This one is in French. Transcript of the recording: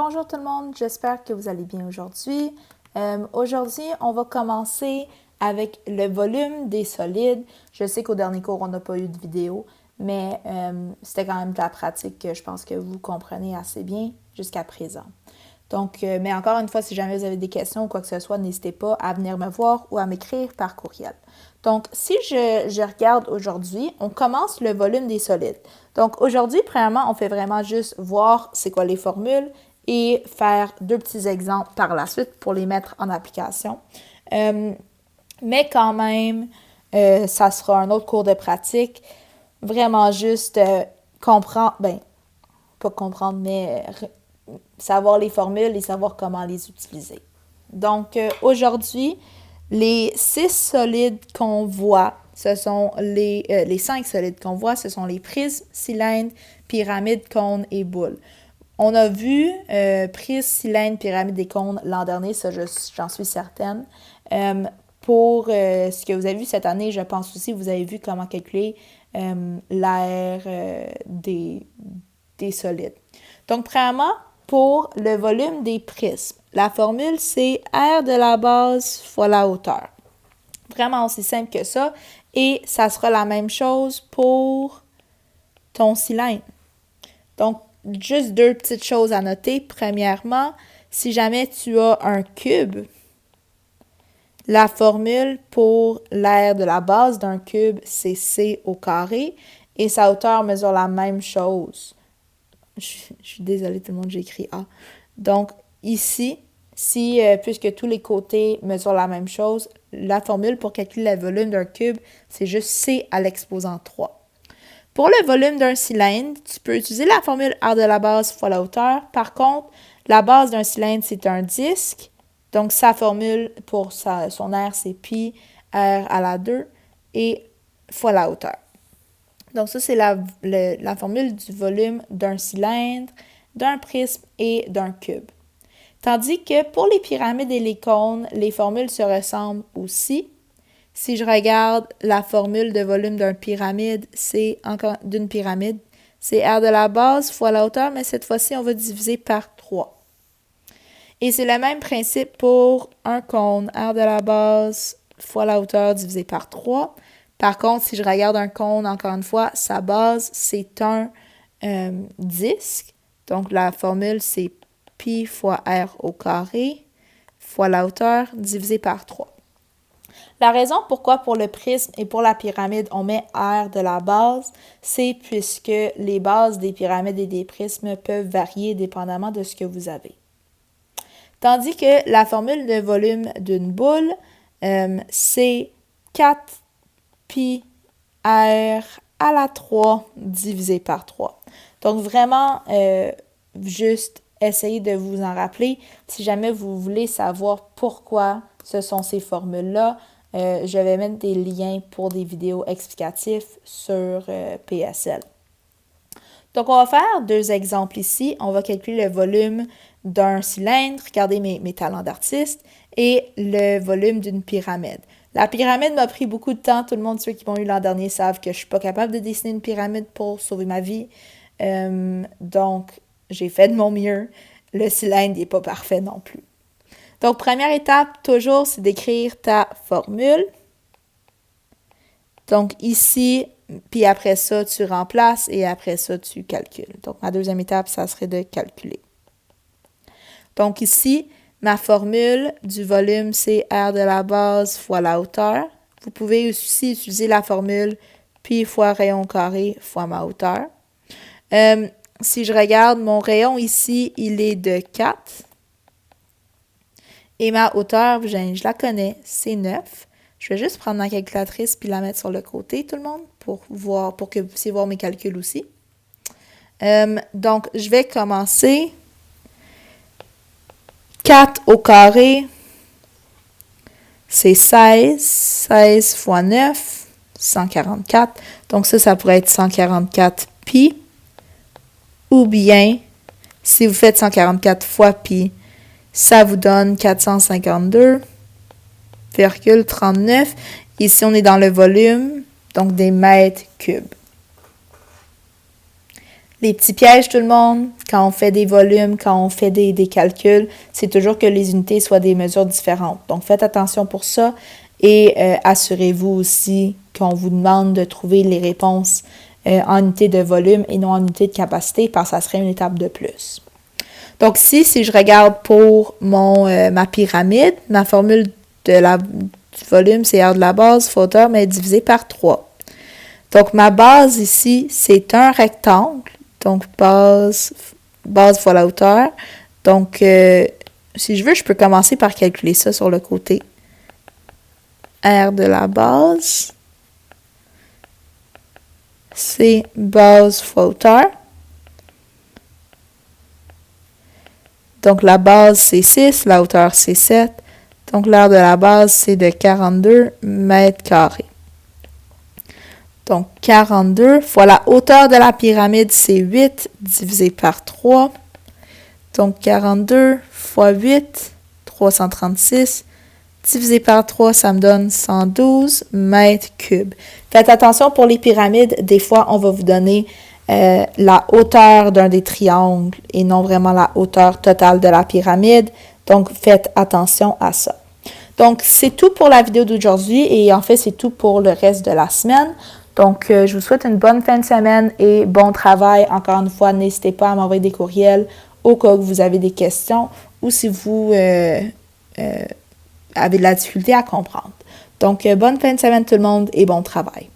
Bonjour tout le monde, j'espère que vous allez bien aujourd'hui. Aujourd'hui, on va commencer avec le volume des solides. Je sais qu'au dernier cours, on n'a pas eu de vidéo, mais c'était quand même de la pratique que je pense que vous comprenez assez bien jusqu'à présent. Donc, mais encore une fois, si jamais vous avez des questions ou quoi que ce soit, n'hésitez pas à venir me voir ou à m'écrire par courriel. Donc, si je regarde aujourd'hui, on commence le volume des solides. Donc, aujourd'hui, premièrement, on fait vraiment juste voir c'est quoi les formules et faire deux petits exemples par la suite pour les mettre en application. Mais quand même, ça sera un autre cours de pratique. Vraiment juste comprendre, pas comprendre, mais savoir les formules et savoir comment les utiliser. Donc, aujourd'hui, les 6 solides qu'on voit, ce sont les 5 solides qu'on voit, ce sont les prismes, cylindres, pyramides, cônes et boules. On a vu prisme, cylindre, pyramide et cône l'an dernier, ça j'en suis certaine. Pour ce que vous avez vu cette année, je pense aussi que vous avez vu comment calculer l'air des solides. Donc, premièrement, pour le volume des prismes, la formule, c'est R de la base fois la hauteur. Vraiment aussi simple que ça. Et ça sera la même chose pour ton cylindre. Donc, juste deux petites choses à noter. Premièrement, si jamais tu as un cube, la formule pour l'aire de la base d'un cube, c'est C au carré et sa hauteur mesure la même chose. Je suis désolée tout le monde, j'ai écrit A. Donc, ici, puisque tous les côtés mesurent la même chose, la formule pour calculer le volume d'un cube, c'est juste C à l'exposant 3. Pour le volume d'un cylindre, tu peux utiliser la formule R de la base fois la hauteur. Par contre, la base d'un cylindre, c'est un disque. Donc, sa formule pour son R, c'est pi R à la 2 et fois la hauteur. Donc, ça, c'est la formule du volume d'un cylindre, d'un prisme et d'un cube. Tandis que pour les pyramides et les cônes, les formules se ressemblent aussi. Si je regarde la formule de volume d'une pyramide, c'est R de la base fois la hauteur, mais cette fois-ci, on va diviser par 3. Et c'est le même principe pour un cône, R de la base fois la hauteur divisé par 3. Par contre, si je regarde un cône, encore une fois, sa base, c'est un disque. Donc, la formule, c'est pi fois r au carré fois la hauteur divisé par 3. La raison pourquoi pour le prisme et pour la pyramide, on met R de la base, c'est puisque les bases des pyramides et des prismes peuvent varier dépendamment de ce que vous avez. Tandis que la formule de volume d'une boule, c'est 4 pi R à la 3 divisé par 3. Donc, vraiment, juste essayez de vous en rappeler. Si jamais vous voulez savoir pourquoi ce sont ces formules-là, je vais mettre des liens pour des vidéos explicatives sur PSL. Donc, on va faire deux exemples ici. On va calculer le volume d'un cylindre, regardez mes talents d'artiste, et le volume d'une pyramide. La pyramide m'a pris beaucoup de temps. Tout le monde, ceux qui m'ont eu l'an dernier, savent que je ne suis pas capable de dessiner une pyramide pour sauver ma vie. Donc, j'ai fait de mon mieux. Le cylindre n'est pas parfait non plus. Donc, première étape, toujours, c'est d'écrire ta formule. Donc, ici, puis après ça, tu remplaces et après ça, tu calcules. Donc, ma deuxième étape, ça serait de calculer. Donc, ici, ma formule du volume, c'est R de la base fois la hauteur. Vous pouvez aussi utiliser la formule pi fois rayon carré fois ma hauteur. Si je regarde, mon rayon ici, il est de 4. Et ma hauteur, je la connais, c'est 9. Je vais juste prendre ma calculatrice puis la mettre sur le côté, tout le monde, pour que vous puissiez voir mes calculs aussi. Donc, je vais commencer. 4 au carré, c'est 16. 16 fois 9, 144. Donc, ça pourrait être 144 pi. Ou bien, si vous faites 144 fois pi, ça vous donne 452,39. Ici, on est dans le volume, donc des mètres cubes. Les petits pièges, tout le monde, quand on fait des volumes, quand on fait des calculs, c'est toujours que les unités soient des mesures différentes. Donc, faites attention pour ça et assurez-vous aussi qu'on vous demande de trouver les réponses en unité de volume et non en unité de capacité, parce que ça serait une étape de plus. Donc ici, si je regarde pour ma pyramide, ma formule du volume, c'est R de la base fois hauteur, mais divisé par 3. Donc ma base ici, c'est un rectangle. Donc base fois la hauteur. Donc si je veux, je peux commencer par calculer ça sur le côté. R de la base, c'est base fois hauteur. Donc, la base, c'est 6, la hauteur, c'est 7. Donc, l'aire de la base, c'est de 42 mètres carrés. Donc, 42 fois la hauteur de la pyramide, c'est 8 divisé par 3. Donc, 42 fois 8, 336. Divisé par 3, ça me donne 112 mètres cubes. Faites attention pour les pyramides. Des fois, on va vous donner la hauteur d'un des triangles et non vraiment la hauteur totale de la pyramide. Donc, faites attention à ça. Donc, c'est tout pour la vidéo d'aujourd'hui et en fait, c'est tout pour le reste de la semaine. Donc, je vous souhaite une bonne fin de semaine et bon travail. Encore une fois, n'hésitez pas à m'envoyer des courriels au cas où vous avez des questions ou si vous avez de la difficulté à comprendre. Donc, bonne fin de semaine tout le monde et bon travail.